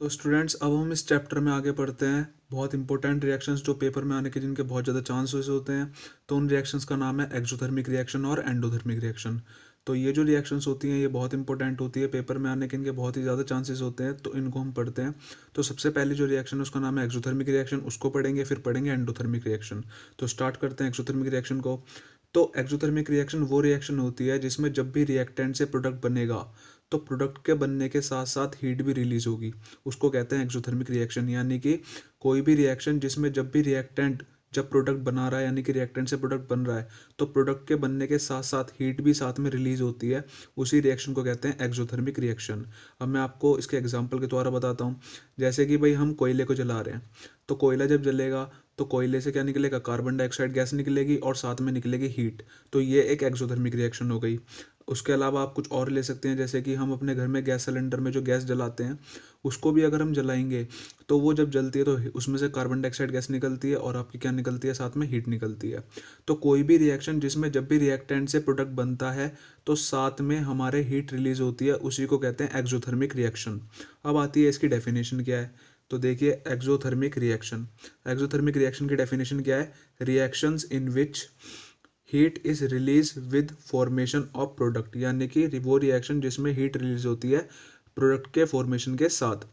तो स्टूडेंट्स अब हम इस चैप्टर में आगे पढ़ते हैं। बहुत इंपॉर्टेंट रिएक्शंस जो पेपर में आने के जिनके बहुत ज़्यादा चांसेस होते हैं। तो उन रिएक्शंस का नाम है एक्सोथर्मिक रिएक्शन और एंडोथर्मिक रिएक्शन। तो ये जो रिएक्शंस होती हैं ये बहुत इंपॉर्टेंट होती है, पेपर में आने के इनके बहुत ही ज़्यादा चांसेस होते हैं, तो इनको हम पढ़ते हैं। तो सबसे पहली जो रिएक्शन है उसका नाम है एक्सोथर्मिक रिएक्शन, उसको पढ़ेंगे, फिर पढ़ेंगे एंडोथर्मिक रिएक्शन। तो स्टार्ट करते हैं एक्सोथर्मिक रिएक्शन को। तो एक्सोथर्मिक रिएक्शन वो रिएक्शन होती है जिसमें जब भी रिएक्टेंट से प्रोडक्ट बनेगा तो प्रोडक्ट के बनने के साथ साथ हीट भी रिलीज होगी, उसको कहते हैं एक्सोथर्मिक रिएक्शन। यानी कि कोई भी रिएक्शन जिसमें जब भी रिएक्टेंट जब प्रोडक्ट बना रहा है यानी कि रिएक्टेंट से प्रोडक्ट बन रहा है तो प्रोडक्ट के बनने के साथ साथ हीट भी साथ में रिलीज होती है, उसी रिएक्शन को कहते हैं एक्सोथर्मिक रिएक्शन। अब मैं आपको इसके एग्जांपल के द्वारा बताता हूँ। जैसे कि भाई हम कोयले को जला रहे हैं, तो कोयला जब जलेगा तो कोयले से क्या निकलेगा, कार्बन डाइऑक्साइड गैस निकलेगी और साथ में निकलेगी हीट। तो ये एक एक्सोथर्मिक रिएक्शन हो गई। उसके अलावा आप कुछ और ले सकते हैं, जैसे कि हम अपने घर में गैस सिलेंडर में जो गैस जलाते हैं उसको भी अगर हम जलाएंगे तो वो जब जलती है तो उसमें से कार्बन डाइऑक्साइड गैस निकलती है और आपकी क्या निकलती है, साथ में हीट निकलती है। तो कोई भी रिएक्शन जिसमें जब भी रिएक्टेंट से प्रोडक्ट बनता है तो साथ में हमारे हीट रिलीज होती है, उसी को कहते हैं एक्सोथर्मिक रिएक्शन। अब आती है इसकी डेफिनेशन क्या है। तो देखिए एक्सोथर्मिक रिएक्शन, एक्सोथर्मिक रिएक्शन की डेफिनेशन क्या है। Reactions in which heat is release with formation of product, यानी कि वो रिएक्शन जिसमें हीट रिलीज होती है प्रोडक्ट के फॉर्मेशन के साथ,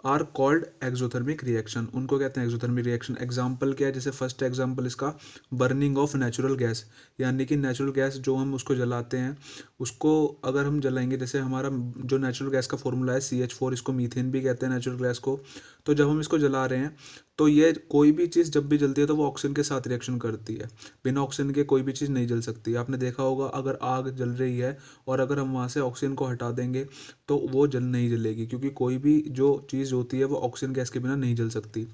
आर कॉल्ड एक्सोथर्मिक रिएक्शन, उनको कहते हैं एक्सोथर्मिक रिएक्शन। एग्जाम्पल क्या है, जैसे फर्स्ट एग्जाम्पल इसका बर्निंग ऑफ नेचुरल गैस, यानी कि नेचुरल गैस जो हम उसको जलाते हैं उसको अगर हम जलाएंगे, जैसे हमारा जो नेचुरल गैस का फॉर्मूला है CH4, इसको मीथेन भी कहते हैं नेचुरल गैस को। तो जब हम इसको जला रहे हैं तो ये कोई भी चीज़ जब भी जलती है तो वो ऑक्सीजन के साथ रिएक्शन करती है, बिना ऑक्सीजन के कोई भी चीज़ नहीं जल सकती। आपने देखा होगा अगर आग जल रही है और अगर हम वहाँ से ऑक्सीजन को हटा देंगे तो वो जल नहीं जलेगी, क्योंकि कोई भी जो चीज़ होती है वो ऑक्सीजन गैस के बिना नहीं जल सकती।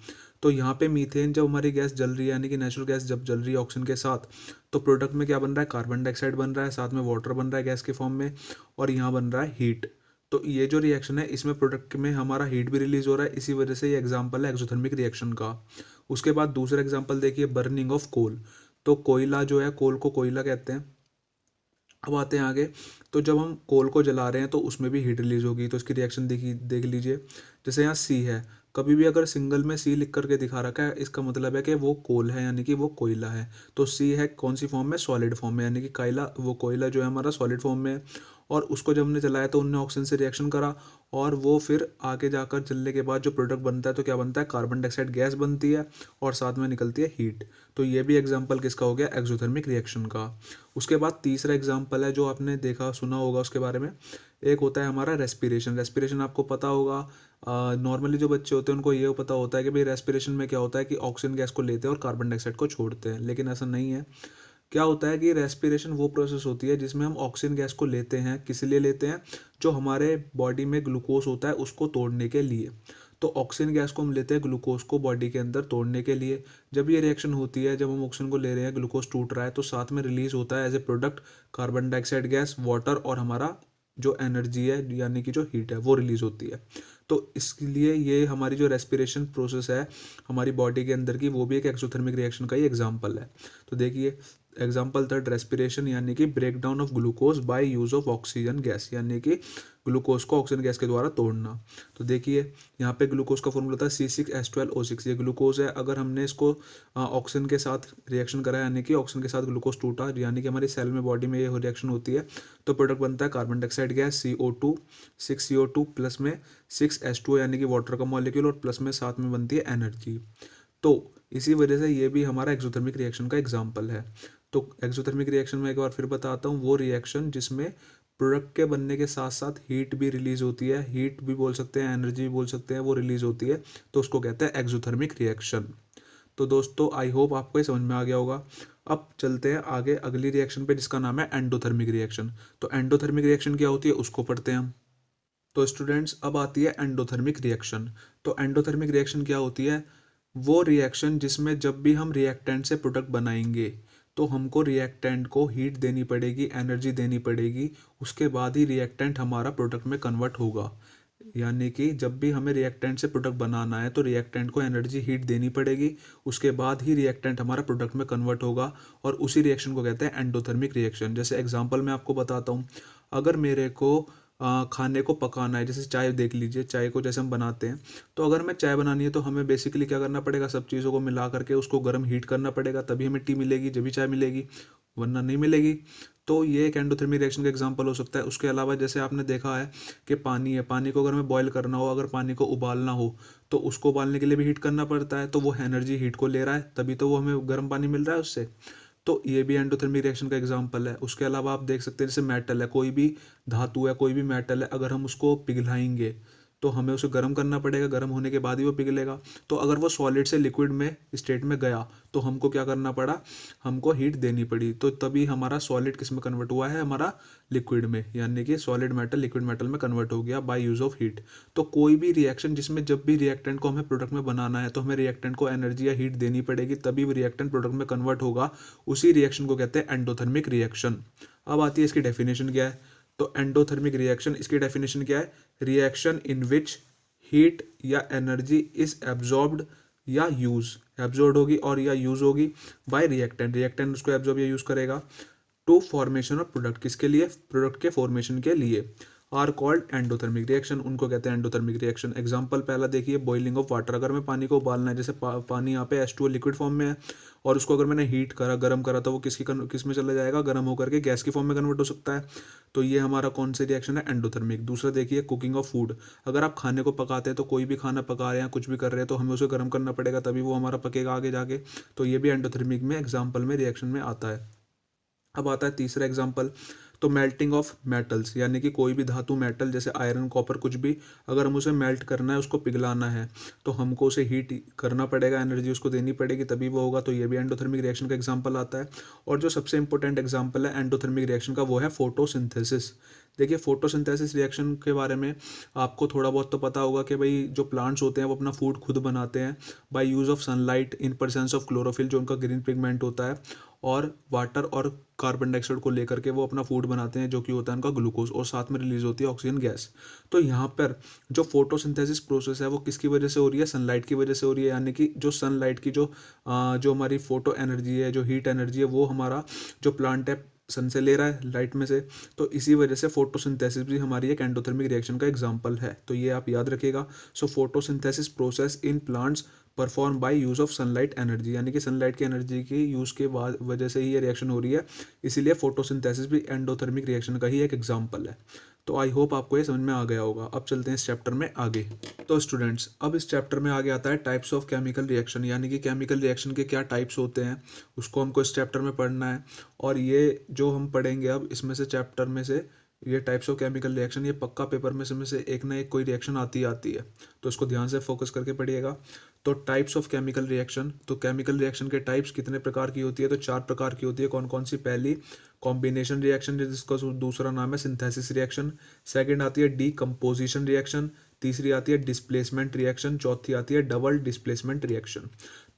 तो यहाँ पे मीथेन जब हमारी गैस जल रही है यानी कि नेचुरल गैस जब जल रही है ऑक्सीजन के साथ, तो प्रोडक्ट में क्या बन रहा है, कार्बन डाइऑक्साइड बन रहा है, साथ में वाटर बन रहा है गैस के फॉर्म में, और यहाँ बन रहा है हीट। तो ये जो रिएक्शन है इसमें प्रोडक्ट में हमारा हीट भी रिलीज हो रहा है, इसी वजह से ये एग्जाम्पल है एक्सोथर्मिक रिएक्शन का। उसके बाद दूसरा एग्जाम्पल देखिए, बर्निंग ऑफ कोल। तो कोयला जो है, कोल को कोयला कहते हैं। अब आते हैं आगे। तो जब हम कोल को जला रहे हैं तो उसमें भी हीट रिलीज होगी, तो इसकी रिएक्शन देखिए देख लीजिए। जैसे यहाँ सी है, कभी भी अगर सिंगल में सी लिख करके दिखा रखा है इसका मतलब है कि वो कोल है यानी कि वो कोयला है। तो सी है कौन सी फॉर्म में, सॉलिड फॉर्म में, यानी कि कोयला जो है हमारा सॉलिड फॉर्म में है। और उसको जब हमने जलाया तो उनने ऑक्सीजन से रिएक्शन करा और वो फिर आगे जाकर जलने के बाद जो प्रोडक्ट बनता है तो क्या बनता है, कार्बन डाइऑक्साइड गैस बनती है और साथ में निकलती है हीट। तो ये भी एग्जाम्पल किसका हो गया, एक्सोथर्मिक रिएक्शन का। उसके बाद तीसरा एग्जाम्पल है जो आपने देखा सुना होगा उसके बारे में, एक होता है हमारा रेस्पिरेशन। रेस्पिरेशन आपको पता होगा, नॉर्मली जो बच्चे होते हैं उनको ये पता होता है कि भाई रेस्पिरेशन में क्या होता है कि ऑक्सीजन गैस को लेते हैं और कार्बन डाइऑक्साइड को छोड़ते हैं, लेकिन ऐसा नहीं है। क्या होता है कि रेस्पिरेशन वो प्रोसेस होती है जिसमें हम ऑक्सीजन गैस को लेते हैं, किस लिए लेते हैं, जो हमारे बॉडी में ग्लूकोज होता है उसको तोड़ने के लिए। तो ऑक्सीजन गैस को हम लेते हैं ग्लूकोज को बॉडी के अंदर तोड़ने के लिए। जब ये रिएक्शन होती है, जब हम ऑक्सीजन को ले रहे हैं, ग्लूकोज टूट रहा है, तो साथ में रिलीज होता है as a product carbon dioxide gas, water और हमारा जो एनर्जी है यानी कि जो हीट है वो रिलीज होती है। तो इसलिए ये हमारी जो रेस्पिरेशन प्रोसेस है हमारी बॉडी के अंदर की, वो भी एक एक्सोथर्मिक रिएक्शन का ही एग्जाम्पल है। तो देखिए एग्जाम्पल थर्ड, रेस्पिरेशन यानी कि break down of glucose by use of oxygen gas, यानी कि ग्लूकोज को ऑक्सीजन गैस के द्वारा तोड़ना। तो देखिए यहाँ पे ग्लूकोज का फॉर्मूला था C6H12O6, ये ग्लूकोज है। अगर हमने इसको ऑक्सीजन के साथ रिएक्शन करा यानी कि ऑक्सीजन के साथ ग्लूकोज टूटा, यानी कि हमारी सेल में बॉडी में ये रिएक्शन होती है, तो प्रोडक्ट बनता है carbon dioxide gas CO2, 6CO2 plus में 6H2O यानी कि वाटर का मॉलिक्यूल, और प्लस में साथ में बनती है एनर्जी। तो इसी वजह से ये भी हमारा एक्सोथर्मिक रिएक्शन का एग्जाम्पल है। तो एक्सोथर्मिक रिएक्शन में एक बार फिर बताता हूँ, वो रिएक्शन जिसमें प्रोडक्ट के बनने के साथ साथ हीट भी रिलीज होती है, हीट भी बोल सकते हैं, एनर्जी भी बोल सकते हैं, वो रिलीज होती है, तो उसको कहते हैं एक्सोथर्मिक रिएक्शन। तो दोस्तों आई होप आपको ये समझ में आ गया होगा। अब चलते हैं आगे अगली रिएक्शन पे जिसका नाम है एंडोथर्मिक रिएक्शन। तो एंडोथर्मिक रिएक्शन क्या होती है उसको पढ़ते हैं हम। तो स्टूडेंट्स अब आती है एंडोथर्मिक रिएक्शन। तो एंडोथर्मिक रिएक्शन क्या होती है, वो रिएक्शन जिसमें जब भी हम रिएक्टेंट से प्रोडक्ट बनाएंगे तो हमको रिएक्टेंट को हीट देनी पड़ेगी, एनर्जी देनी पड़ेगी, उसके बाद ही रिएक्टेंट हमारा प्रोडक्ट में कन्वर्ट होगा। यानी कि जब भी हमें रिएक्टेंट से प्रोडक्ट बनाना है तो रिएक्टेंट को एनर्जी हीट देनी पड़ेगी, उसके बाद ही रिएक्टेंट हमारा प्रोडक्ट में कन्वर्ट होगा, और उसी रिएक्शन को कहते हैं एंडोथर्मिक रिएक्शन। जैसे एग्जांपल मैं आपको बताता हूँ, अगर मेरे को खाने को पकाना है, जैसे चाय देख लीजिए, चाय को जैसे हम बनाते हैं, तो अगर हमें चाय बनानी है तो हमें बेसिकली क्या करना पड़ेगा, सब चीज़ों को मिला करके उसको गर्म हीट करना पड़ेगा, तभी हमें टी मिलेगी, जब भी चाय मिलेगी, वरना नहीं मिलेगी। तो ये एक एंडोथर्मिक रिएक्शन का एग्जांपल हो सकता है। उसके अलावा जैसे आपने देखा है कि पानी है, पानी को अगर हमें बॉयल करना हो, अगर पानी को उबालना हो, तो उसको उबालने के लिए भी हीट करना पड़ता है, तो वो एनर्जी हीट को ले रहा है, तभी तो वो हमें गर्म पानी मिल रहा है उससे। तो ये भी एंडोथर्मिक रिएक्शन का एग्जांपल है। उसके अलावा आप देख सकते हैं जैसे मेटल है, कोई भी धातु है, कोई भी मेटल है, अगर हम उसको पिघलाएंगे तो हमें उसे गर्म करना पड़ेगा, गर्म होने के बाद ही वो पिघलेगा। तो अगर वो सॉलिड से लिक्विड में स्टेट में गया तो हमको क्या करना पड़ा, हमको हीट देनी पड़ी, तो तभी हमारा सॉलिड किस में कन्वर्ट हुआ है, हमारा लिक्विड में, यानी कि सॉलिड मेटल लिक्विड मेटल में कन्वर्ट हो गया बाय यूज ऑफ हीट। तो कोई भी रिएक्शन जिसमें जब भी रिएक्टेंट को हमें प्रोडक्ट में बनाना है तो हमें रिएक्टेंट को एनर्जी या हीट देनी पड़ेगी, तभी वो रिएक्टेंट प्रोडक्ट में कन्वर्ट होगा। उसी रिएक्शन को कहते हैं एंडोथर्मिक रिएक्शन। अब आती है इसकी डेफिनेशन क्या है। तो एंडोथर्मिक रिएक्शन, इसकी डेफिनेशन क्या है, रिएक्शन इन विच हीट या एनर्जी इज एब्जॉर्ब्ड या यूज, एब्जॉर्ब होगी और या यूज होगी बाय रिएक्टेंट, रिएक्टेंट उसको एब्जॉर्ब या यूज करेगा टू फॉर्मेशन ऑफ प्रोडक्ट, किसके लिए, प्रोडक्ट के फॉर्मेशन के लिए, आर कॉल्ड एंडोथर्मिक रिएक्शन, उनको कहते हैं एंडोथर्मिक रिएक्शन। एग्जांपल पहला देखिए, बॉइलिंग ऑफ वाटर, अगर मैं पानी को उबालना है, जैसे पानी यहाँ पे H2O लिक्विड फॉर्म में है, और उसको अगर मैंने हीट करा, गर्म करा, तो वो किस में चला जाएगा, गर्म होकर के गैस की फॉर्म में कन्वर्ट हो सकता है। तो ये हमारा कौन सा रिएक्शन है, एंडोथर्मिक। दूसरा देखिए, कुकिंग ऑफ फूड, अगर आप खाने को पकाते हैं, तो कोई भी खाना पका रहे हैं, कुछ भी कर रहे हैं, तो हमें उसे गर्म करना पड़ेगा, तभी वो हमारा पकेगा आगे जाके। तो ये भी एंडोथर्मिक में एग्जाम्पल में रिएक्शन में आता है। अब आता है तीसरा एग्जाम्पल, तो मेल्टिंग ऑफ मेटल्स, यानी कि कोई भी धातु, मेटल जैसे आयरन, कॉपर, कुछ भी, अगर हम उसे मेल्ट करना है, उसको पिघलाना है, तो हमको उसे हीट करना पड़ेगा, एनर्जी उसको देनी पड़ेगी, तभी वो होगा। तो ये भी एंडोथर्मिक रिएक्शन का एग्जांपल आता है। और जो सबसे इंपॉर्टेंट एग्जांपल है एंडोथर्मिक रिएक्शन का, वो है फोटोसिंथेसिस। देखिए, फोटोसिंथेसिस रिएक्शन के बारे में आपको थोड़ा बहुत तो पता होगा कि भाई जो प्लांट्स होते हैं वो अपना फूड खुद बनाते हैं by use of sunlight in presence of chlorophyll, जो उनका ग्रीन पिगमेंट होता है, और वाटर और कार्बन डाइऑक्साइड को लेकर के वो अपना फूड बनाते हैं, जो कि होता है उनका ग्लूकोज, और साथ में रिलीज होती है ऑक्सीजन गैस। तो यहाँ पर जो फोटोसिंथेसिस प्रोसेस है वो किसकी वजह से हो रही है, सनलाइट की वजह से हो रही है, यानी कि जो सनलाइट की जो हमारी फोटो एनर्जी है, जो हीट एनर्जी है, वो हमारा जो प्लांट है सन से ले रहा है, लाइट में से। तो इसी वजह से फोटोसिंथेसिस भी हमारी एक एंडोथर्मिक रिएक्शन का एग्जांपल है, तो ये आप याद रखिएगा। सो photosynthesis process in plants perform by use of sunlight energy, यानी कि सनलाइट की एनर्जी की यूज के बाद वजह से ही ये रिएक्शन हो रही है, इसीलिए फोटोसिंथेसिस भी एंडोथर्मिक रिएक्शन का ही एक एग्जांपल है। तो आई होप आपको ये समझ में आ गया होगा। अब चलते हैं इस चैप्टर में आगे। तो स्टूडेंट्स, अब इस चैप्टर में आगे आता है टाइप्स ऑफ केमिकल रिएक्शन, यानी कि केमिकल रिएक्शन के क्या टाइप्स होते हैं, उसको हमको इस चैप्टर में पढ़ना है। और ये जो हम पढ़ेंगे अब इसमें से, चैप्टर में से, ये टाइप्स ऑफ केमिकल रिएक्शन, ये पक्का पेपर में से एक ना एक कोई रिएक्शन आती है, तो इसको ध्यान से फोकस करके पढ़िएगा। तो टाइप्स ऑफ केमिकल रिएक्शन, तो केमिकल रिएक्शन के टाइप्स कितने प्रकार की होती है, तो 4 प्रकार की होती है। कौन कौन सी, पहली कॉम्बिनेशन रिएक्शन, जिसका दूसरा नाम है सिंथेसिस रिएक्शन। सेकंड आती है डीकम्पोजिशन रिएक्शन। तीसरी आती है डिस्प्लेसमेंट रिएक्शन। चौथी आती है डबल डिस्प्लेसमेंट रिएक्शन।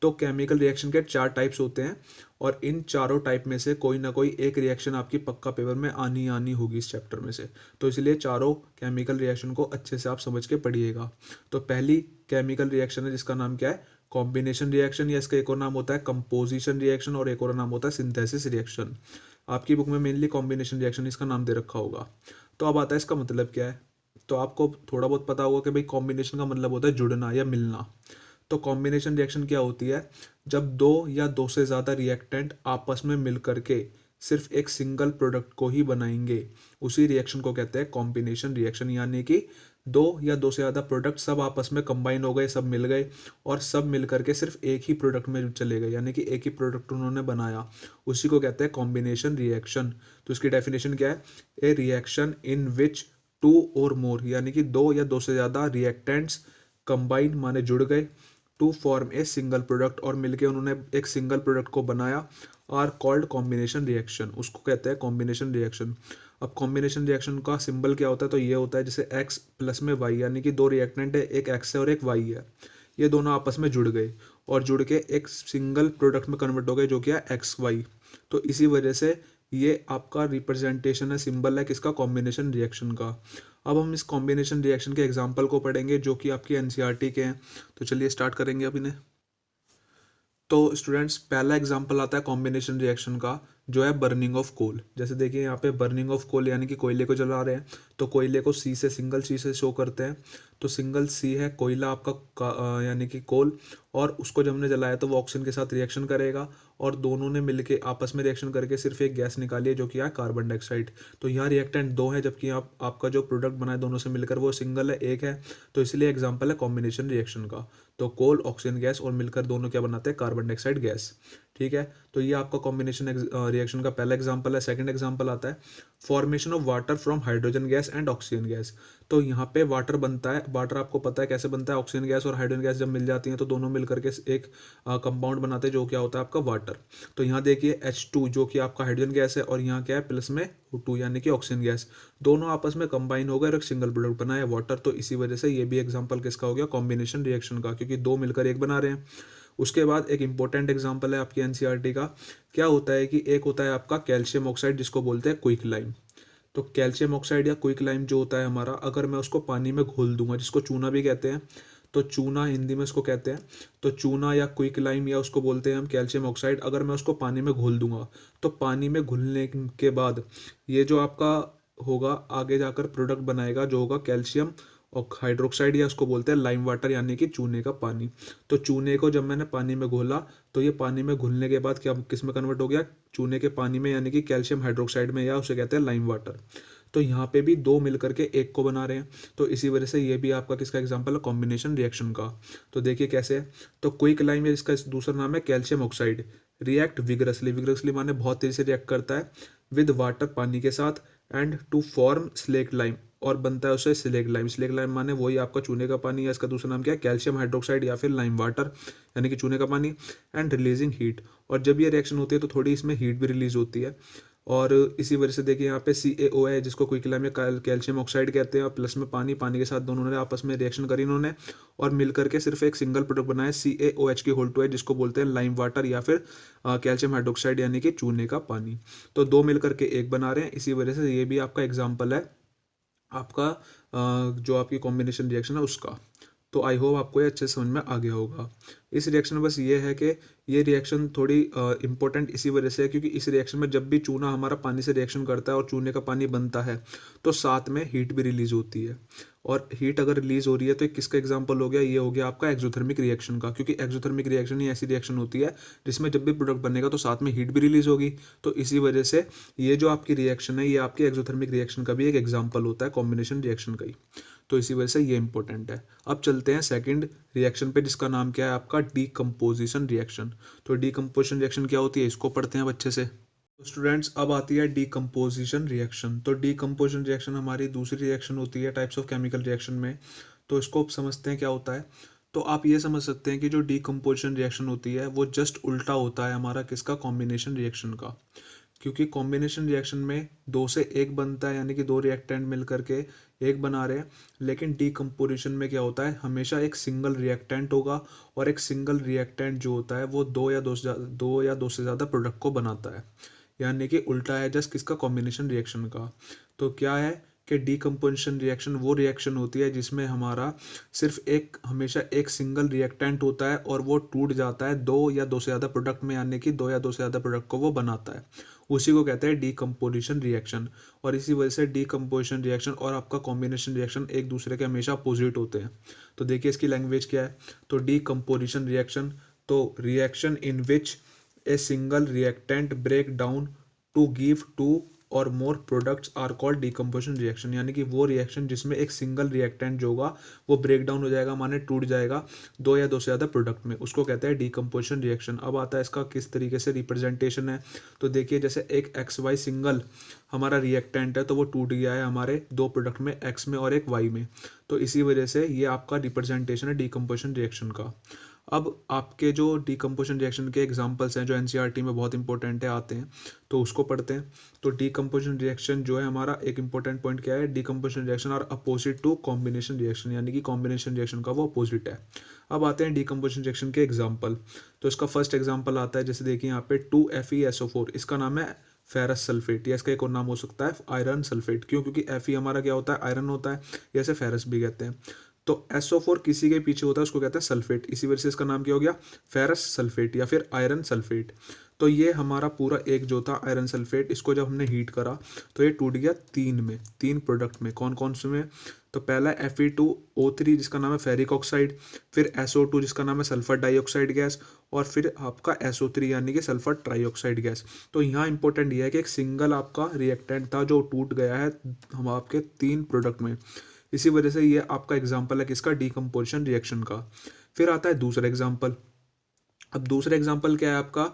तो केमिकल रिएक्शन के 4 टाइप्स होते हैं, और इन चारों टाइप में से कोई ना कोई एक रिएक्शन आपकी पक्का पेपर में आनी होगी इस चैप्टर में से। तो इसलिए चारों केमिकल रिएक्शन को अच्छे से आप समझ के पढ़िएगा। तो पहली केमिकल रिएक्शन है जिसका नाम क्या है, कॉम्बिनेशन रिएक्शन, या इसका एक और नाम होता है कंपोजिशन रिएक्शन, और एक और नाम होता है सिंथेसिस रिएक्शन। आपकी बुक में मेनली कॉम्बिनेशन रिएक्शन इसका नाम दे रखा होगा। तो अब आता है इसका मतलब क्या है। तो आपको थोड़ा बहुत पता होगा कि भाई कॉम्बिनेशन का मतलब होता है जुड़ना या मिलना। तो कॉम्बिनेशन रिएक्शन क्या होती है, जब दो या दो से ज़्यादा रिएक्टेंट आपस में मिल करके सिर्फ एक सिंगल प्रोडक्ट को ही बनाएंगे, उसी रिएक्शन को कहते हैं कॉम्बिनेशन रिएक्शन। यानी कि दो या दो से ज़्यादा प्रोडक्ट सब आपस में कंबाइन हो गए, सब मिल गए, और सब मिल करके सिर्फ एक ही प्रोडक्ट में चले गए, यानी कि एक ही प्रोडक्ट उन्होंने बनाया, उसी को कहते हैं कॉम्बिनेशन रिएक्शन। तो इसकी डेफिनेशन क्या है, ए रिएक्शन इन विच टू और मोर, यानी कि दो या दो से ज़्यादा रिएक्टेंट्स कंबाइन माने जुड़ गए, to form a single product, और मिलके उन्होंने एक सिंगल प्रोडक्ट को बनाया, आर कॉल्ड कॉम्बिनेशन रिएक्शन, उसको कहते हैं कॉम्बिनेशन रिएक्शन। अब कॉम्बिनेशन रिएक्शन का सिंबल क्या होता है, तो ये होता है जैसे x प्लस में y, यानी कि दो रिएक्टेंट है, एक x है और एक y है, ये दोनों आपस में जुड़ गए और जुड़ के एक सिंगल प्रोडक्ट में कन्वर्ट हो गए, जो कि है XY। तो इसी वजह से ये आपका रिप्रेजेंटेशन है, सिंबल है किसका, कॉम्बिनेशन रिएक्शन का। अब हम इस कॉम्बिनेशन रिएक्शन के एग्जाम्पल को पढ़ेंगे जो कि आपकी NCERT के हैं। तो चलिए स्टार्ट करेंगे अब इन्हें। तो स्टूडेंट्स, पहला एग्जाम्पल आता है कॉम्बिनेशन रिएक्शन का, जो है बर्निंग ऑफ कोल। जैसे देखिए यहाँ पे बर्निंग ऑफ कोल यानी कि कोयले को जला रहे हैं, तो कोयले को सी से, सिंगल सी से शो करते हैं। तो सिंगल सी है कोयला आपका यानी कि कोल, और उसको जब हमने जलाया तो वो ऑक्सीजन के साथ रिएक्शन करेगा, और दोनों ने मिलके आपस में रिएक्शन करके सिर्फ एक गैस निकाली है जो कि है कार्बन डाइऑक्साइड। तो यहाँ रिएक्टेंट दो है, जबकि आपका जो प्रोडक्ट बना है दोनों से मिलकर वो सिंगल है, एक है। तो इसलिए एग्जाम्पल है कॉम्बिनेशन रिएक्शन का। तो कोल, ऑक्सीजन गैस और मिलकर दोनों क्या बनाते हैं, कार्बन डाइऑक्साइड गैस। ठीक है, तो ये आपका कॉम्बिनेशन रिएक्शन का पहला एग्जाम्पल है। सेकंड एग्जाम्पल आता है formation of water from hydrogen gas and oxygen gas. तो यहाँ पे वाटर बनता है। वाटर आपको पता है कैसे बनता है, ऑक्सीजन गैस और हाइड्रोजन गैस जब मिल जाती हैं तो दोनों मिलकर के एक कंपाउंड बनाते हैं जो क्या होता है आपका वाटर। तो यहाँ देखिए H2 जो कि आपका हाइड्रोजन गैस है, और यहाँ क्या है प्लस में O2 यानी कि ऑक्सीजन गैस, दोनों आपस में कंबाइन हो गए और एक सिंगल प्रोडक्ट बना है वाटर। तो इसी वजह से ये भी एग्जांपल किसका हो गया, कॉम्बिनेशन रिएक्शन का, क्योंकि दो मिलकर एक बना रहे हैं। उसके बाद एक इंपॉर्टेंट एग्जांपल है आपकी एनसीईआरटी का। क्या होता है कि एक होता है आपका कैल्शियम ऑक्साइड जिसको बोलते हैं क्विक लाइम। तो कैल्शियम ऑक्साइड या क्विक लाइम जो होता है हमारा, अगर मैं उसको पानी में घोल दूंगा, जिसको चूना भी कहते हैं, तो चूना हिंदी में इसको कहते हैं। तो चूना या क्विक लाइम या उसको बोलते हैं हम कैल्शियम ऑक्साइड, अगर मैं उसको पानी में घोल दूंगा तो पानी में घुलने के बाद ये जो आपका होगा आगे जाकर प्रोडक्ट बनाएगा जो होगा कैल्शियम और हाइड्रोक्साइड, या उसको बोलते हैं लाइम वाटर यानी कि चूने का पानी। तो चूने को जब मैंने पानी में घोला तो ये पानी में घुलने के बाद क्या किस में कन्वर्ट हो गया, चूने के पानी में, यानी कि कैल्शियम हाइड्रोक्साइड में, या उसे कहते हैं लाइम वाटर। तो यहाँ पे भी दो मिलकर के एक को बना रहे हैं। तो इसी वजह से ये भी आपका किसका एग्जांपल है, कॉम्बिनेशन रिएक्शन का। तो देखिए कैसे है। तो क्विक लाइम है, इसका दूसरा नाम है calcium oxide, react vigorously, vigorously माने बहुत तेजी से रिएक्ट करता है विद वाटर, पानी के साथ, and to form slake lime, और बनता है उसे स्लेक लाइम। स्लेक लाइम माने वही आपका चूने का पानी, या इसका दूसरा नाम क्या है, कैल्शियम हाइड्रोक्साइड या फिर लाइम वाटर यानी कि चूने का पानी, एंड रिलीजिंग हीट। और जब ये रिएक्शन होती है तो थोड़ी इसमें हीट भी रिलीज होती है, और इसी वजह से देखिए यहाँ पे CaO है जिसको क्विक लाइम में कैल्शियम ऑक्साइड कहते हैं, और प्लस में पानी, पानी के साथ दोनों ने आपस में रिएक्शन करी इन्होंने, और मिल करके सिर्फ एक सिंगल प्रोडक्ट बनाया CaOH की होल टू है, जिसको बोलते हैं लाइम वाटर या फिर कैल्शियम हाइड्रोक्साइड यानी कि चूने का पानी। तो दो मिलकर के एक बना रहे हैं, इसी वजह से ये भी आपका एग्जाम्पल है आपका जो आपकी कॉम्बिनेशन रिएक्शन है उसका। तो आई होप आपको ये अच्छे से समझ में आ गया होगा। इस रिएक्शन में बस ये है कि ये रिएक्शन थोड़ी इंपॉर्टेंट इसी वजह से है क्योंकि इस रिएक्शन में जब भी चूना हमारा पानी से रिएक्शन करता है और चूने का पानी बनता है तो साथ में हीट भी रिलीज होती है, और हीट अगर रिलीज हो रही है तो किसका एग्जांपल हो गया, ये हो गया आपका एक्सोथर्मिक रिएक्शन का, क्योंकि एक्सोथर्मिक रिएक्शन ही ऐसी रिएक्शन होती है जिसमें जब भी प्रोडक्ट बनेगा तो साथ में हीट भी रिलीज होगी। तो इसी वजह से ये जो आपकी रिएक्शन है ये आपकी एक्सोथर्मिक रिएक्शन का भी एक एग्जाम्पल होता है, कॉम्बिनेशन रिएक्शन का ही। तो इसी वजह से ये इंपॉर्टेंट है। अब चलते हैं सेकंड रिएक्शन पे जिसका नाम क्या है आपका डीकम्पोजिशन रिएक्शन। तो डीकम्पोजिशन रिएक्शन क्या होती है इसको पढ़ते हैं अब अच्छे से। तो स्टूडेंट्स अब आती है डीकम्पोजिशन रिएक्शन। तो डीकम्पोजिशन रिएक्शन हमारी दूसरी रिएक्शन होती है टाइप्स ऑफ केमिकल रिएक्शन में। तो इसको समझते हैं क्या होता है। तो आप ये समझ सकते हैं कि जो डीकम्पोजिशन रिएक्शन होती है वो जस्ट उल्टा होता है हमारा किसका, कॉम्बिनेशन रिएक्शन का। क्योंकि कॉम्बिनेशन रिएक्शन में दो से एक बनता है यानी कि दो रिएक्टेंट मिल करके एक बना रहे हैं, लेकिन डीकम्पोजिशन में क्या होता है हमेशा एक सिंगल रिएक्टेंट होगा, और एक सिंगल रिएक्टेंट जो होता है वो दो या दो से ज़्यादा प्रोडक्ट को बनाता है, यानी कि उल्टा है जस्ट किसका, कॉम्बिनेशन रिएक्शन का। तो क्या है कि डीकम्पोजिशन रिएक्शन वो रिएक्शन होती है जिसमें हमारा सिर्फ एक हमेशा एक सिंगल रिएक्टेंट होता है और वो टूट जाता है दो या दो से ज़्यादा प्रोडक्ट में, यानी कि दो या दो से ज़्यादा प्रोडक्ट को वो बनाता है, उसी को कहते हैं डीकम्पोजिशन रिएक्शन। और इसी वजह से डीकम्पोजिशन रिएक्शन और आपका कॉम्बिनेशन रिएक्शन एक दूसरे के हमेशा अपोजिट होते हैं। तो देखिए इसकी लैंग्वेज क्या है। तो डीकम्पोजिशन रिएक्शन, तो reaction in which a single reactant break down to give two और more products are called decomposition reaction, यानी कि वो रिएक्शन जिसमें एक सिंगल रिएक्टेंट जो होगा वो ब्रेक डाउन हो जाएगा माने टूट जाएगा दो या दो से ज़्यादा प्रोडक्ट में, उसको कहते हैं डीकम्पोजिशन रिएक्शन। अब आता है इसका किस तरीके से रिप्रेजेंटेशन है। तो देखिए जैसे एक XY सिंगल हमारा रिएक्टेंट है तो वो टूट गया है हमारे दो प्रोडक्ट में, X में और एक Y में। तो इसी वजह से ये आपका रिप्रेजेंटेशन है डीकम्पोजिशन रिएक्शन का। अब आपके जो डीकम्पोजिशन रिएक्शन के एग्जांपल्स हैं जो एनसीईआरटी में बहुत इंपॉर्टेंट है आते हैं, तो उसको पढ़ते हैं। तो डीकम्पोजिशन रिएक्शन जो है हमारा एक इंपॉर्टेंट पॉइंट क्या है, decomposition reaction are opposite to combination reaction, यानी कि कॉम्बिनेशन रिएक्शन का वो अपोजिट है। अब आते हैं डीकम्पोजिशन रिएक्शन के एग्जाम्पल। तो इसका फर्स्ट एग्जाम्पल आता है जैसे देखिए यहाँ पे 2FeSO4, इसका नाम है फेरस सल्फेट, या इसका एक और नाम हो सकता है आयरन सल्फेट। क्यों, क्योंकि Fe हमारा क्या होता है, आयरन होता है, जैसे फेरस भी कहते हैं। तो SO4 किसी के पीछे होता है उसको कहते हैं सल्फेट, इसी वजह से इसका नाम क्या हो गया, फेरस सल्फेट या फिर आयरन सल्फेट। तो ये हमारा पूरा एक जो था आयरन सल्फेट, इसको जब हमने हीट करा तो ये टूट गया तीन प्रोडक्ट में। कौन कौन से में? तो पहला Fe2O3 जिसका नाम है फेरिक ऑक्साइड, फिर SO2 जिसका नाम है सल्फर डाइऑक्साइड गैस, और फिर आपका SO3 यानी कि सल्फर ट्राइऑक्साइड गैस। तो यहाँ इंपॉर्टेंट ये है कि एक सिंगल आपका रिएक्टेंट था जो टूट गया है हम आपके 3 प्रोडक्ट में। इसी वजह से ये आपका एग्जाम्पल है किसका? डीकम्पोजिशन रिएक्शन का। फिर आता है दूसरा एग्जाम्पल। अब दूसरा एग्जाम्पल क्या है आपका?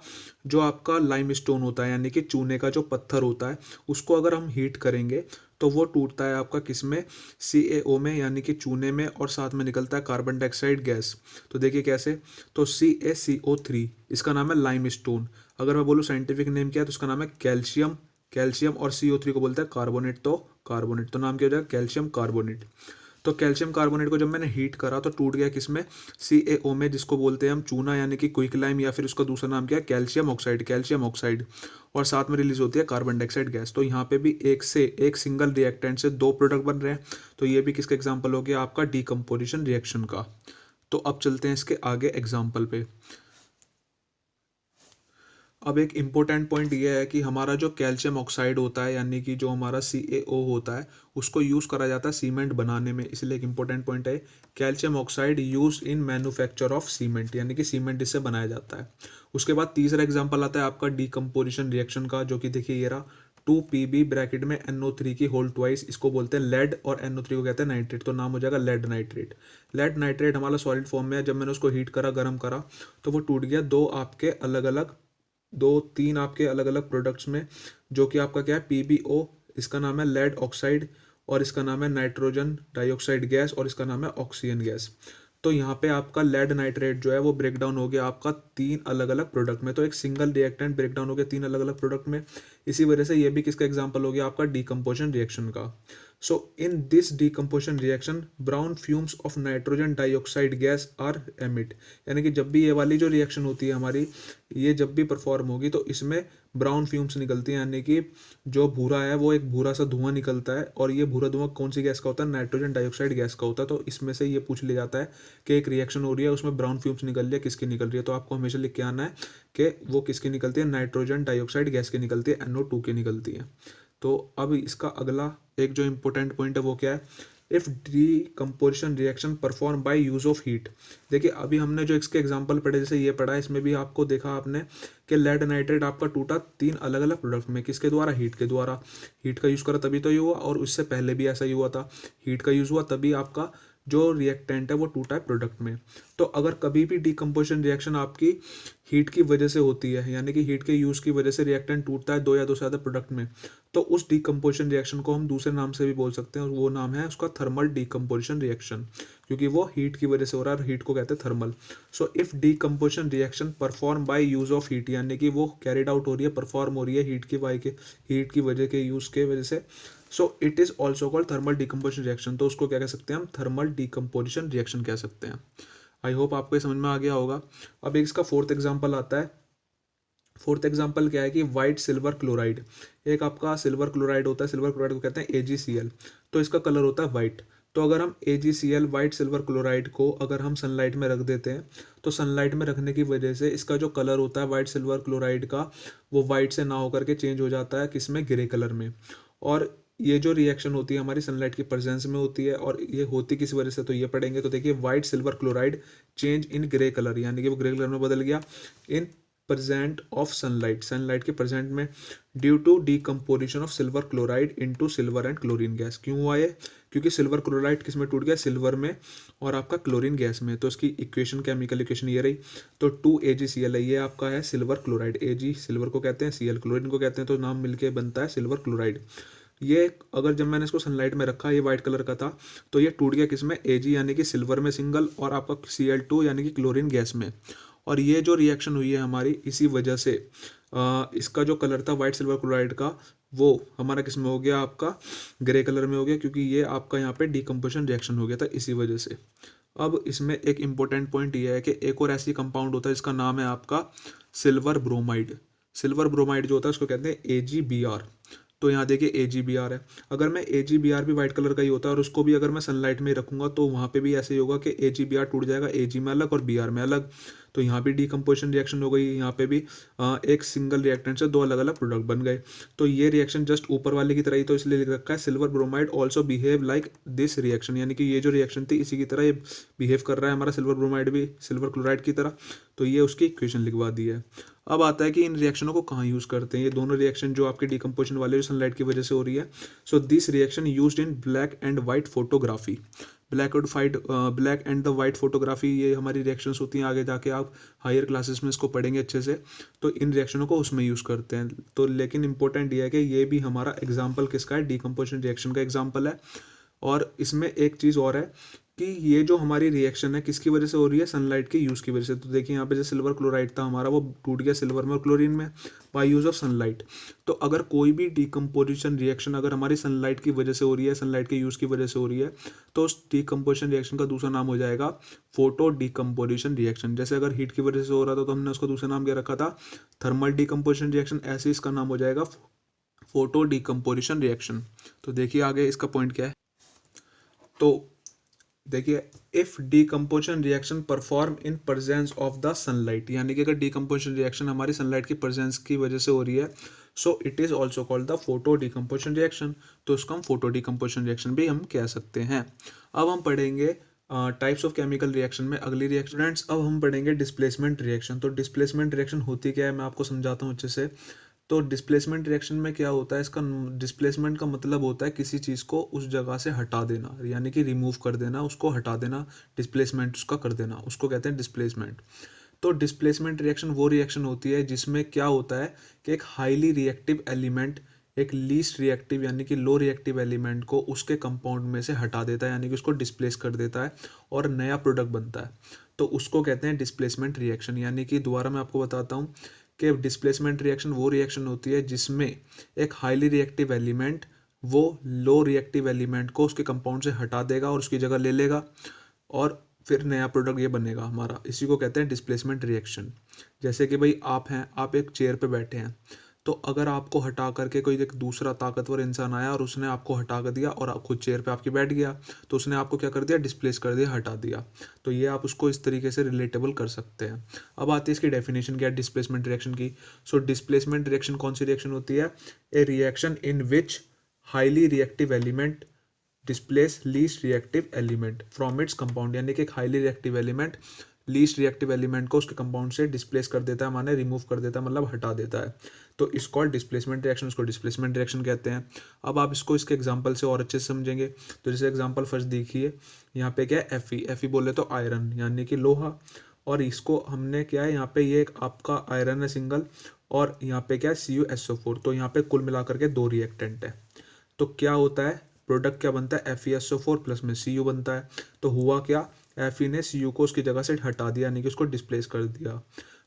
जो आपका लाइमस्टोन होता है यानी कि चूने का जो पत्थर होता है, उसको अगर हम हीट करेंगे तो वो टूटता है आपका किस में? CaO में, यानी कि चूने में, और साथ में निकलता है कार्बन डाइऑक्साइड गैस। तो देखिए कैसे, तो CaCO3 इसका नाम है लाइमस्टोन। अगर मैं बोलूँ साइंटिफिक नेम क्या है तो उसका नाम है कैल्शियम। कैल्शियम और CO3 को बोलता है कार्बोनेट, तो कार्बोनेट, तो नाम क्या हो जाएगा? Calcium carbonate. तो कैल्शियम कार्बोनेट को जब मैंने हीट करा तो टूट गया किसमें? CaO में, जिसको बोलते हैं हम चूना यानी कि क्विक लाइम, या फिर उसका दूसरा नाम क्या है? Calcium oxide, calcium oxide. और साथ में रिलीज होती है कार्बन डाइऑक्साइड गैस। तो यहाँ पे भी एक सिंगल रिएक्टेंट से 2 प्रोडक्ट बन रहे हैं। तो ये भी किसका एग्जाम्पल हो गया? आपका डीकम्पोजिशन रिएक्शन का। तो अब चलते हैं इसके आगे एग्जाम्पल पे। अब एक इम्पोर्टेंट पॉइंट ये है कि हमारा जो कैल्शियम ऑक्साइड होता है यानी कि जो हमारा CaO होता है, उसको यूज़ करा जाता है सीमेंट बनाने में। इसलिए एक इम्पोर्टेंट पॉइंट है, calcium oxide use in manufacture of cement, यानी कि सीमेंट इससे बनाया जाता है। उसके बाद तीसरा एग्जाम्पल आता है आपका डीकम्पोजिशन रिएक्शन का, जो कि देखिए ये रहा 2Pb ब्रैकेट में NO3 की होल ट्वाइस, इसको बोलते हैं लेड, और NO3 को कहते हैं नाइट्रेट, तो नाम हो जाएगा लेड नाइट्रेट। लेड नाइट्रेट हमारा सॉलिड फॉर्म में है। जब मैंने उसको हीट करा, गर्म करा, तो वो टूट गया तीन आपके अलग अलग प्रोडक्ट्स में, जो कि आपका क्या है? PbO, इसका नाम है लेड ऑक्साइड, और इसका नाम है नाइट्रोजन डाइऑक्साइड गैस, और इसका नाम है ऑक्सीजन गैस। तो यहाँ पे आपका लेड नाइट्रेट जो है वो ब्रेक डाउन हो गया आपका 3 अलग अलग प्रोडक्ट में। तो एक सिंगल रिएक्टेंट ब्रेक डाउन हो गया 3 अलग अलग प्रोडक्ट में। इसी वजह से ये भी किसका एग्जाम्पल हो गया? आपका डीकम्पोजिशन रिएक्शन का। So in this decomposition reaction brown fumes of nitrogen dioxide gas are emit, यानी कि जब भी ये वाली जो रिएक्शन होती है हमारी, ये जब भी परफॉर्म होगी तो इसमें ब्राउन फ्यूम्स निकलती हैं, यानी कि जो भूरा है वो एक भूरा सा धुआं निकलता है। और ये भूरा धुआं कौन सी गैस का होता है? नाइट्रोजन डाइऑक्साइड गैस का होता है। तो इसमें से ये पूछ लिया जाता है कि एक रिएक्शन हो रही है, उसमें ब्राउन फ्यूम्स निकल रही है, किसकी निकल रही है? तो आपको हमेशा लिख के आना है कि वो किसकी निकलती है? नाइट्रोजन डाइऑक्साइड गैस की निकलती है, NO2 की निकलती है। तो अब इसका अगला एक जो इंपॉर्टेंट पॉइंट है वो क्या है? If decomposition reaction perform by use of heat. देखिए अभी हमने जो इसके एग्जांपल पढ़े, जैसे ये पढ़ा, इसमें भी आपको देखा आपने कि लेड नाइट्रेट आपका टूटा 3 अलग अलग प्रोडक्ट में, किसके द्वारा? हीट के द्वारा। हीट का यूज करा तभी तो ये हुआ, और उससे पहले भी ऐसा ही हुआ था, हीट का यूज हुआ तभी आपका जो रिएक्टेंट है वो टूटा है प्रोडक्ट में। तो अगर कभी भी डीकम्पोजिशन रिएक्शन आपकी हीट की वजह से होती है, यानी कि हीट के यूज की वजह से रिएक्टेंट टूटता है 2 या 2 से ज़्यादा प्रोडक्ट में, तो उस डीकम्पोजिशन रिएक्शन को हम दूसरे नाम से भी बोल सकते हैं, और वो नाम है उसका थर्मल डीकम्पोजिशन रिएक्शन, क्योंकि वो हीट की वजह से हो रहा है, हीट को कहते हैं thermal. So if decomposition reaction perform by use of heat, यानी कि वो कैरिड आउट हो रही है, परफॉर्म हो रही है हीट की वजह के यूज के वजह से, so it is also called thermal decomposition reaction. तो उसको क्या कह सकते हैं हम? थर्मल डीकम्पोजिशन रिएक्शन कह सकते हैं। आई होप आपको ये समझ में आ गया होगा। अब एक इसका फोर्थ एग्जाम्पल आता है। फोर्थ एग्जाम्पल क्या है कि वाइट सिल्वर क्लोराइड। एक आपका सिल्वर क्लोराइड होता है, सिल्वर क्लोराइड को कहते हैं AgCl, तो इसका कलर होता है वाइट। तो अगर हम AgCl वाइट सिल्वर क्लोराइड को अगर हम सनलाइट में रख देते हैं, तो सनलाइट में रखने की वजह से इसका जो कलर होता है वाइट सिल्वर क्लोराइड का, वो वाइट से ना होकर के चेंज हो जाता है किसमें? ग्रे कलर में। और ये जो रिएक्शन होती है हमारी सनलाइट की प्रेजेंस में होती है, और ये होती किस वजह से? तो ये पढ़ेंगे। तो देखिए white silver chloride change in grey colour, यानी कि वो ग्रे कलर में बदल गया in present of sunlight, sunlight के प्रेजेंट में, due to decomposition of silver chloride into silver and chlorine gas. क्यों हुआ ये? क्योंकि सिल्वर क्लोराइड किस में टूट गया? सिल्वर में, और आपका क्लोरीन गैस में। तो इसकी इक्वेशन, केमिकल इक्वेशन ये रही। तो 2AgCl है, ये आपका है सिल्वर क्लोराइड। Ag सिल्वर को कहते हैं, Cl क्लोरीन को कहते हैं, तो नाम मिलके बनता है सिल्वर क्लोराइड। ये अगर जब मैंने इसको सनलाइट में रखा, ये वाइट कलर का था, तो ये टूट गया किसमें? Ag यानी कि सिल्वर में सिंगल, और आपका Cl2 यानी कि क्लोरीन गैस में। और ये जो रिएक्शन हुई है हमारी, इसी वजह से इसका जो कलर था वाइट सिल्वर क्लोराइड का, वो हमारा किस में हो गया? आपका ग्रे कलर में हो गया, क्योंकि ये आपका यहाँ पे डीकम्पोजिशन रिएक्शन हो गया था इसी वजह से। अब इसमें एक इंपॉर्टेंट पॉइंट ये है कि एक और ऐसी कंपाउंड होता है जिसका नाम है आपका सिल्वर ब्रोमाइड। सिल्वर ब्रोमाइड जो होता है उसको कहते हैं AgBr। तो यहाँ देखिए AgBr है। अगर मैं AgBr भी वाइट कलर का ही होता है, और उसको भी अगर मैं सनलाइट में ही रखूंगा, तो वहाँ पे भी ऐसे ही होगा कि AgBr टूट जाएगा, Ag में अलग और Br में अलग। तो यहाँ भी डीकम्पोजिशन रिएक्शन हो गई, यहाँ पे भी एक सिंगल रिएक्टेंट से दो अलग अलग प्रोडक्ट बन गए। तो ये रिएक्शन जस्ट ऊपर वाले की तरह ही, तो इसलिए लिख रखा है silver bromide also behave like this reaction, यानी कि ये जो रिएक्शन थी इसी की तरह ये बिहेव कर रहा है हमारा सिल्वर ब्रोमाइड भी सिल्वर क्लोराइड की तरह। तो ये उसकी इक्वेशन लिखवा दी है। अब आता है कि इन रिएक्शनों को कहाँ यूज़ करते हैं, ये दोनों रिएक्शन जो आपके डीकम्पोजिशन वाले जो सनलाइट की वजह से हो रही है। So this reaction used in black and white photography. Black and the white photography, ये हमारी रिएक्शंस होती हैं, आगे जाके आप हायर क्लासेस में इसको पढ़ेंगे अच्छे से। तो इन रिएक्शनों को उसमें यूज़ करते हैं। तो लेकिन इंपॉर्टेंट ये है कि ये भी हमारा एग्जाम्पल किसका है, डीकम्पोजिशन रिएक्शन का एग्जाम्पल है। और इसमें एक चीज़ और है कि ये जो हमारी रिएक्शन है किसकी वजह से हो रही है, सनलाइट के यूज़ की वजह से। तो देखिए यहाँ पे जो सिल्वर क्लोराइड था हमारा वो टूट गया सिल्वर में और क्लोरीन में बाय यूज़ ऑफ सनलाइट। तो अगर कोई भी डीकम्पोजिशन रिएक्शन अगर हमारी सनलाइट की वजह से हो रही है, सनलाइट के यूज़ की वजह से हो रही है, तो उस डीकम्पोजिशन रिएक्शन का दूसरा नाम हो जाएगा फोटो डीकम्पोजिशन रिएक्शन। जैसे अगर हीट की वजह से हो रहा था तो हमने उसका दूसरा नाम क्या रखा था, थर्मल डीकम्पोजिशन रिएक्शन, ऐसे इसका नाम हो जाएगा फोटो डीकम्पोजिशन रिएक्शन। तो देखिए आगे इसका पॉइंट क्या है। तो देखिए if decomposition reaction perform in presence of the sunlight, यानी कि अगर डीकम्पोजिशन रिएक्शन हमारी सनलाइट की प्रेजेंस की वजह से हो रही है, so it is also called the photo decomposition reaction. तो उसको हम फोटो डीकम्पोजिशन रिएक्शन भी हम कह सकते हैं। अब हम पढ़ेंगे टाइप्स ऑफ केमिकल रिएक्शन में अगली रिएक्शन। फ्रेंड्स अब हम पढ़ेंगे डिस्प्लेसमेंट रिएक्शन। तो डिस्प्लेसमेंट रिएक्शन होती क्या है, मैं आपको समझाता हूँ अच्छे से। तो डिस्प्लेसमेंट रिएक्शन में क्या होता है, इसका डिस्प्लेसमेंट का मतलब होता है किसी चीज़ को उस जगह से हटा देना, यानी कि रिमूव कर देना, उसको हटा देना, डिस्प्लेसमेंट उसका कर देना, उसको कहते हैं डिस्प्लेसमेंट। तो डिस्प्लेसमेंट रिएक्शन वो रिएक्शन होती है जिसमें क्या होता है कि एक हाईली रिएक्टिव एलिमेंट एक लीस्ट रिएक्टिव यानी कि लो रिएक्टिव एलिमेंट को उसके कंपाउंड में से हटा देता है, यानी कि उसको डिस्प्लेस कर देता है और नया प्रोडक्ट बनता है। तो उसको कहते हैं डिस्प्लेसमेंट रिएक्शन। यानी कि दोबारा मैं आपको बताता हूँ कि डिस्प्लेसमेंट रिएक्शन वो रिएक्शन होती है जिसमें एक हाईली रिएक्टिव एलिमेंट वो लो रिएक्टिव एलिमेंट को उसके कंपाउंड से हटा देगा और उसकी जगह ले लेगा और फिर नया प्रोडक्ट ये बनेगा हमारा, इसी को कहते हैं डिस्प्लेसमेंट रिएक्शन। जैसे कि भाई आप हैं, आप एक चेयर पे बैठे हैं, तो अगर आपको हटा करके कोई एक दूसरा ताकतवर इंसान आया और उसने आपको हटा कर दिया और आप खुद चेयर पे आपकी बैठ गया, तो उसने आपको क्या कर दिया, डिस्प्लेस कर दिया, हटा दिया। तो ये आप उसको इस तरीके से रिलेटेबल कर सकते हैं। अब आती है इसकी डेफिनेशन क्या है डिस्प्लेसमेंट रिएक्शन की। सो डिस्प्लेसमेंट रिएक्शन कौन सी रिएक्शन होती है, ए reaction in which highly reactive element displace least reactive element from its compound, यानी कि एक highly reactive element least reactive element को उसके कंपाउंड से डिस्प्लेस कर देता है, माने रिमूव कर देता है, मतलब हटा देता है। तो इस कॉल्ड डिस्प्लेसमेंट रिएक्शन, उसको डिस्प्लेसमेंट रिएक्शन कहते हैं। अब आप इसको इसके एग्जांपल से और अच्छे से समझेंगे। तो जैसे एग्जांपल फर्स्ट देखिए, यहाँ पे क्या है एफ ई बोले तो आयरन यानी कि लोहा, और इसको हमने क्या है यहाँ पे ये एक आपका आयरन है सिंगल, और यहाँ पे क्या है CuSO4। तो यहाँ पे कुल मिलाकर के दो रिएक्टेंट है। तो क्या होता है, प्रोडक्ट क्या बनता है, FeSO4 प्लस में Cu बनता है। तो हुआ क्या, Fe ने Cu को उसकी जगह से हटा दिया, यानी कि उसको डिस्प्लेस कर दिया।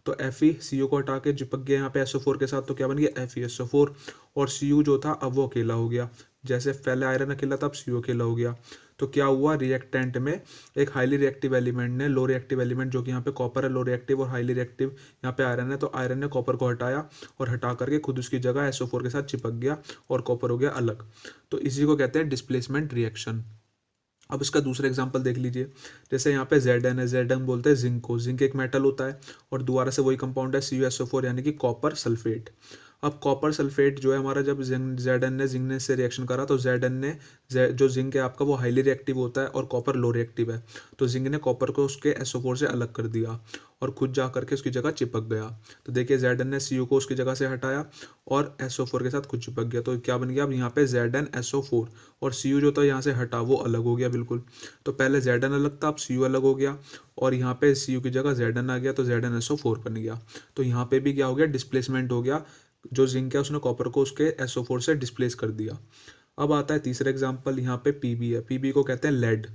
तो Fe Cu को हटा के चिपक गया यहाँ पे SO4 के साथ, तो क्या बन गया FeSO4, और Cu जो था अब वो अकेला हो गया। जैसे पहले आयरन अकेला था, अब Cu अकेला हो गया। तो क्या हुआ, रिएक्टेंट में एक हाईली रिएक्टिव एलिमेंट ने लो रिएक्टिव एलिमेंट जो कि यहाँ पे कॉपर है लो रिएक्टिव, और हाईली रिएक्टिव यहाँ पे आयरन है, तो आयरन ने कॉपर को हटाया और हटा करके खुद उसकी जगह SO4 के साथ चिपक गया और कॉपर हो गया अलग। तो इसी को कहते हैं डिस्प्लेसमेंट रिएक्शन। अब इसका दूसरा एग्जांपल देख लीजिए। जैसे यहाँ पे Zn है, Zn बोलते हैं जिंक को, जिंक एक मेटल होता है और दोबारा से वही कंपाउंड है CuSO4 यानी कि कॉपर सल्फेट। अब कॉपर सल्फेट जो है हमारा, जब Zn ने जिंक ने से रिएक्शन करा तो Zn ने जो जिंक है आपका वो हाईली रिएक्टिव होता है और कॉपर लो रिएक्टिव है, तो जिंक ने कॉपर को उसके SO4 से अलग कर दिया और खुद जा करके उसकी जगह चिपक गया। तो देखिए Zn ने Cu को उसकी जगह से हटाया और SO4 के साथ खुद चिपक गया, तो क्या बन गया, अब यहाँ पे ZnSO4 और Cu जो था यहाँ से हटा वो अलग हो गया बिल्कुल। तो पहले Zn अलग था, अब Cu अलग हो गया, और यहाँ पे Cu की जगह Zn आ गया, तो ZnSO4 बन गया। तो यहाँ पे भी क्या हो गया, डिस्प्लेसमेंट हो गया, जो जिंक है उसने कॉपर को उसके SO4 से डिस्प्लेस कर दिया। अब आता है तीसरा एग्जांपल, यहाँ पे Pb है, Pb को कहते हैं लेड।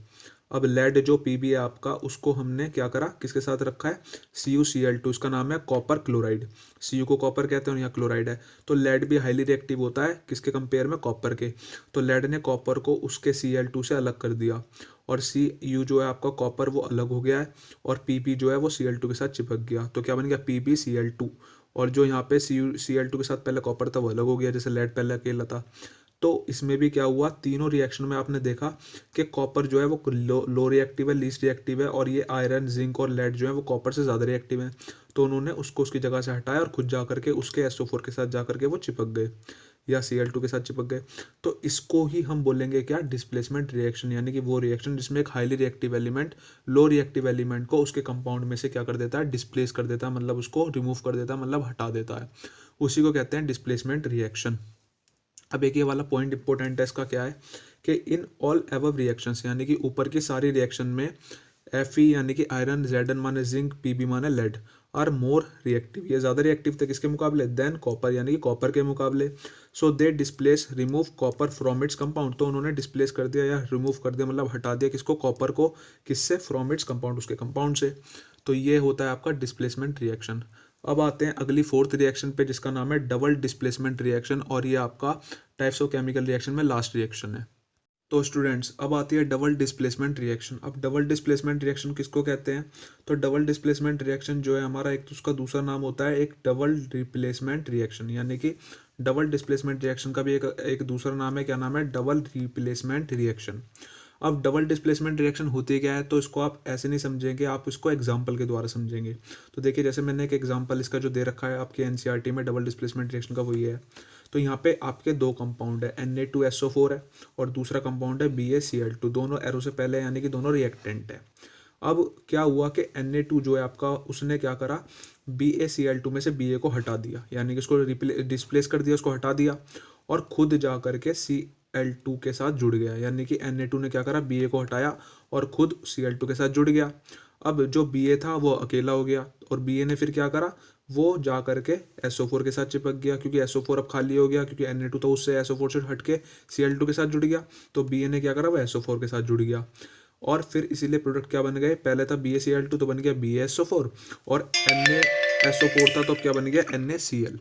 अब लेड जो Pb है आपका, उसको हमने क्या करा, किसके साथ रखा है, CuCl2, इसका नाम है कॉपर क्लोराइड। Cu को कॉपर कहते हैं और यहाँ क्लोराइड है। तो लेड भी हाईली रिएक्टिव होता है किसके कंपेयर में, कॉपर के। तो लेड ने कॉपर को उसके Cl2 से अलग कर दिया और Cu जो है आपका कॉपर वो अलग हो गया है और Pb जो है वो Cl2 के साथ चिपक गया। तो क्या बन गया, PbCl2, और जो यहाँ पे Cl2 के साथ पहले कॉपर था वो अलग हो गया, जैसे लेड पहले अकेला था। तो इसमें भी क्या हुआ, तीनों रिएक्शन में आपने देखा कि कॉपर जो है वो लो रिएक्टिव है, लीस्ट रिएक्टिव है, और ये आयरन, जिंक और लेड जो है वो कॉपर से ज़्यादा रिएक्टिव है। तो उन्होंने उसको उसकी जगह से हटाया और खुद जा करके उसके SO4 के साथ जा करके वो चिपक गए या Cl2 के साथ चिपक गए। तो इसको ही हम बोलेंगे क्या, डिस्प्लेसमेंट रिएक्शन, यानी कि वो रिएक्शन जिसमें एक highly reactive element low reactive element को उसके कंपाउंड में से क्या कर देता है, डिस्प्लेस कर देता है, मतलब उसको रिमूव कर देता है, मतलब हटा देता है। उसी को कहते हैं डिस्प्लेसमेंट रिएक्शन। अब एक ये वाला पॉइंट इंपॉर्टेंट है इसका, क्या है कि इन ऑल एबव रिएक्शंस, यानी कि ऊपर की सारी रिएक्शन में Fe यानी कि आयरन, Zn माने जिंक, Pb माने लेड, आर मोर रिएक्टिव, ये ज़्यादा रिएक्टिव थे किसके मुकाबले, देन कॉपर, यानी कि कॉपर के मुकाबले। So they displace remove copper from its compound, तो उन्होंने डिस्प्लेस कर दिया या रिमूव कर दिया, मतलब हटा दिया किसको, कॉपर को, किससे, फ्रॉम इट्स कंपाउंड, उसके कंपाउंड से। तो ये होता है आपका डिस्प्लेसमेंट रिएक्शन। अब आते हैं अगली फोर्थ रिएक्शन पे, जिसका नाम है डबल डिस्प्लेसमेंट रिएक्शन, और ये आपका टाइप्स ऑफ केमिकल रिएक्शन में लास्ट रिएक्शन है। तो स्टूडेंट्स, अब आती है डबल डिस्प्लेसमेंट रिएक्शन। अब डबल डिस्प्लेसमेंट रिएक्शन किसको कहते हैं, तो डबल डिस्प्लेसमेंट रिएक्शन जो है हमारा, एक तो उसका दूसरा नाम होता है एक डबल रिप्लेसमेंट रिएक्शन, यानी कि डबल डिस्प्लेसमेंट रिएक्शन का भी एक दूसरा नाम है, क्या नाम है, डबल रिप्लेसमेंट रिएक्शन। अब डबल डिस्प्लेसमेंट रिएक्शन होती क्या है, तो इसको आप ऐसे नहीं समझेंगे, आप इसको एग्जाम्पल के द्वारा समझेंगे। तो देखिए, जैसे मैंने एक एग्जाम्पल इसका जो दे रखा है आपके एनसीईआरटी में डबल डिस्प्लेसमेंट रिएक्शन का, वो ये है। तो यहाँ पे आपके दो कंपाउंड है, Na2SO4 है और दूसरा कंपाउंड है BaCl2, दोनों एरो से पहले, यानी कि दोनों रिएक्टेंट है। अब क्या हुआ कि Na2 जो है आपका, उसने क्या करा, BaCl2 में से Ba को हटा दिया, यानी कि उसको डिस्प्लेस कर दिया, उसको हटा दिया, और खुद जा करके Cl2 के साथ जुड़ गया, यानी कि Na2 ने क्या करा, Ba को हटाया और खुद Cl2 के साथ जुड़ गया। अब जो Ba था वो अकेला हो गया, और Ba ने फिर क्या करा, वो जा करके SO4 के साथ चिपक गया, क्योंकि SO4 अब खाली हो गया, क्योंकि Na2 तो उससे SO4 से हट के Cl2 के साथ जुड़ गया, तो Ba ने क्या करा, वो SO4 के साथ जुड़ गया, और फिर इसीलिए प्रोडक्ट क्या बन गए, पहले था BaCl2 तो बन गया BaSO4, और NaSO4 था तो अब क्या बन गया, NaCl।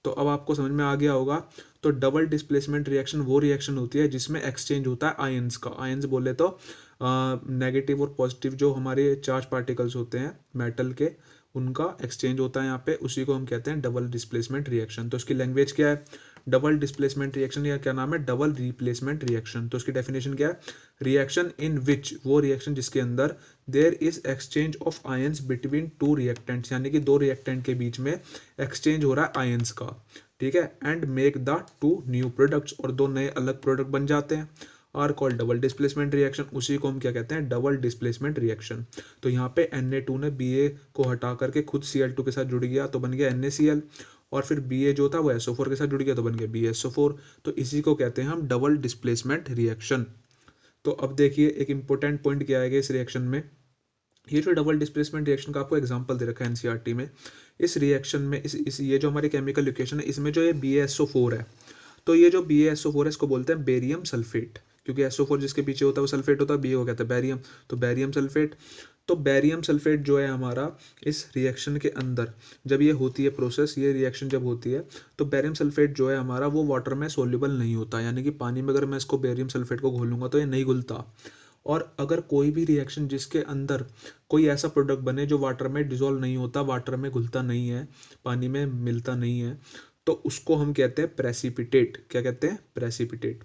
तो अब आपको समझ में आ गया होगा। तो डबल डिस्प्लेसमेंट रिएक्शन वो रिएक्शन होती है जिसमें एक्सचेंज होता है आयंस का। आयंस बोले तो नेगेटिव और पॉजिटिव जो हमारे चार्ज पार्टिकल्स होते हैं मेटल के, उनका एक्सचेंज होता है यहाँ पे, उसी को हम कहते हैं डबल डिस्प्लेसमेंट रिएक्शन। तो इसकी लैंग्वेज क्या है, डबल डिस्प्लेसमेंट रिएक्शन, या क्या नाम है, डबल रिप्लेसमेंट रिएक्शन। तो इसकी डेफिनेशन क्या है, रिएक्शन इन विच, वो रिएक्शन जिसके अंदर there is exchange of ions between two reactants, यानी कि दो रिएक्टेंट के बीच में एक्सचेंज हो रहा है आयंस का, ठीक है, and make the two new products, और दो नए अलग प्रोडक्ट बन जाते हैं, are called double displacement reaction. उसी को हम क्या कहते हैं, डबल डिस्प्लेसमेंट रिएक्शन। तो यहाँ पे Na2 ने Ba को हटा करके खुद Cl2 के साथ जुड़ गया तो बन गया NaCl, और फिर Ba जो था वो SO4 के साथ जुड़ गया तो बन गया BaSO4। तो इसी को कहते हैं हम डबल डिस्प्लेसमेंट रिएक्शन। तो अब देखिए एक इंपॉर्टेंट पॉइंट क्या आएगा इस रिएक्शन में, ये जो डबल डिस्प्लेसमेंट रिएक्शन का आपको एग्जांपल दे रखा है एनसीईआरटी में, इस रिएक्शन में इस ये जो हमारी केमिकल इक्वेशन है, इसमें जो ये BaSO4 है, तो ये जो BaSO4 है इसको बोलते हैं बेरियम सल्फेट, क्योंकि SO4 जिसके पीछे होता है वो सल्फेट होता है, Ba को कहते हैं बैरियम, तो बैरियम सल्फेट। तो बैरियम सल्फेट जो है हमारा इस रिएक्शन के अंदर जब ये होती है प्रोसेस, ये रिएक्शन जब होती है, तो बैरियम सल्फेट जो है हमारा वो वाटर में सोल्यूबल नहीं होता, यानी कि पानी में अगर मैं इसको बैरियम सल्फेट को घोलूंगा तो ये नहीं घुलता। और अगर कोई भी रिएक्शन जिसके अंदर कोई ऐसा प्रोडक्ट बने जो वाटर में डिजोल्व नहीं होता, वाटर में घुलता नहीं है, पानी में मिलता नहीं है, तो उसको हम कहते हैं प्रेसिपिटेट। क्या कहते हैं, प्रेसिपिटेट,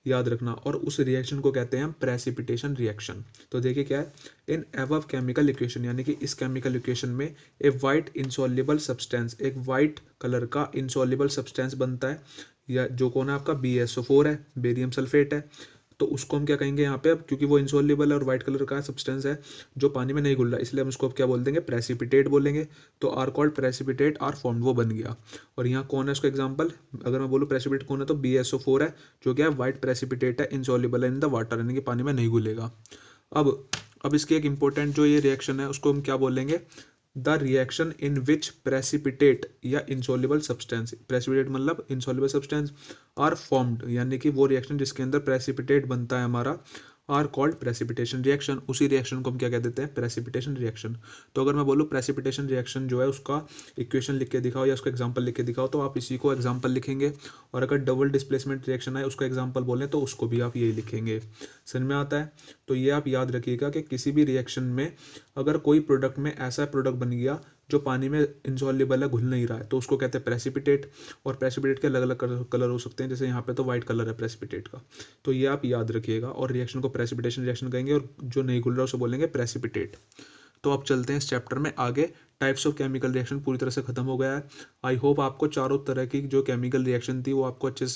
याद रखना। और उस रिएक्शन को कहते हैं हम प्रेसिपिटेशन रिएक्शन। तो देखिए क्या है, इन एबव केमिकल इक्वेशन, यानी कि इस केमिकल इक्वेशन में ए वाइट इंसॉल्युबल सब्सटेंस, एक वाइट कलर का इंसॉल्युबल सब्सटेंस बनता है, या जो कौन है आपका BaSO4 है, बेरियम सल्फेट है। तो उसको हम क्या कहेंगे यहाँ पे, अब क्योंकि वो इंसॉल्युबल है और वाइट कलर का सब्सटेंस है जो पानी में नहीं घुल रहा, इसलिए हम उसको अब क्या बोल देंगे, प्रेसिपिटेट बोलेंगे। तो are called precipitate are formed, वो बन गया। और यहाँ कौन है उसका एग्जांपल, अगर मैं बोलूँ प्रेसिपिटेट कौन है तो BaSO4 है, जो क्या है, वाइट प्रेसिपिटेट है, इंसॉल्युबल है इन द वाटर, यानी कि पानी में नहीं घुलेगा। अब इसकी एक इंपॉर्टेंट जो ये रिएक्शन है उसको हम क्या बोलेंगे, the reaction in which precipitate या इंसॉल्युबल सब्सटेंस, प्रेसिपिटेट मतलब इंसॉल्युबल सब्सटेंस, आर फॉर्म्ड, यानी कि वो रिएक्शन जिसके अंदर प्रेसिपिटेट बनता है हमारा, आर कॉल्ड प्रेसिपिटेशन रिएक्शन। उसी रिएक्शन को हम क्या कह देते हैं, प्रेसिपिटेशन रिएक्शन। तो अगर मैं बोलूँ प्रेसिपिटेशन रिएक्शन जो है उसका इक्वेशन लिख के दिखाओ या उसका एग्जांपल लिख के दिखाओ, तो आप इसी को एग्जांपल लिखेंगे। और अगर डबल डिस्प्लेसमेंट रिएक्शन है उसका एग्जांपल बोलें तो उसको भी आप यही लिखेंगे। समझ में आता है। तो ये आप याद रखिएगा कि किसी भी रिएक्शन में अगर कोई प्रोडक्ट में ऐसा प्रोडक्ट बन गया जो पानी में इंसॉल्युबल है, घुल नहीं रहा है, तो उसको कहते हैं प्रेसिपिटेट। और प्रेसिपिटेट के अलग अलग कलर हो सकते हैं, जैसे यहाँ पे तो वाइट कलर है प्रेसिपिटेट का। तो ये आप याद रखिएगा, और रिएक्शन को प्रेसिपिटेशन रिएक्शन कहेंगे, और जो नहीं घुल रहा उसे बोलेंगे प्रेसिपिटेट। तो अब चलते हैं इस चैप्टर में आगे। टाइप्स ऑफ केमिकल रिएक्शन पूरी तरह से खत्म हो गया है। आई होप आपको चारों तरह की जो केमिकल रिएक्शन थी वो आपको अच्छे से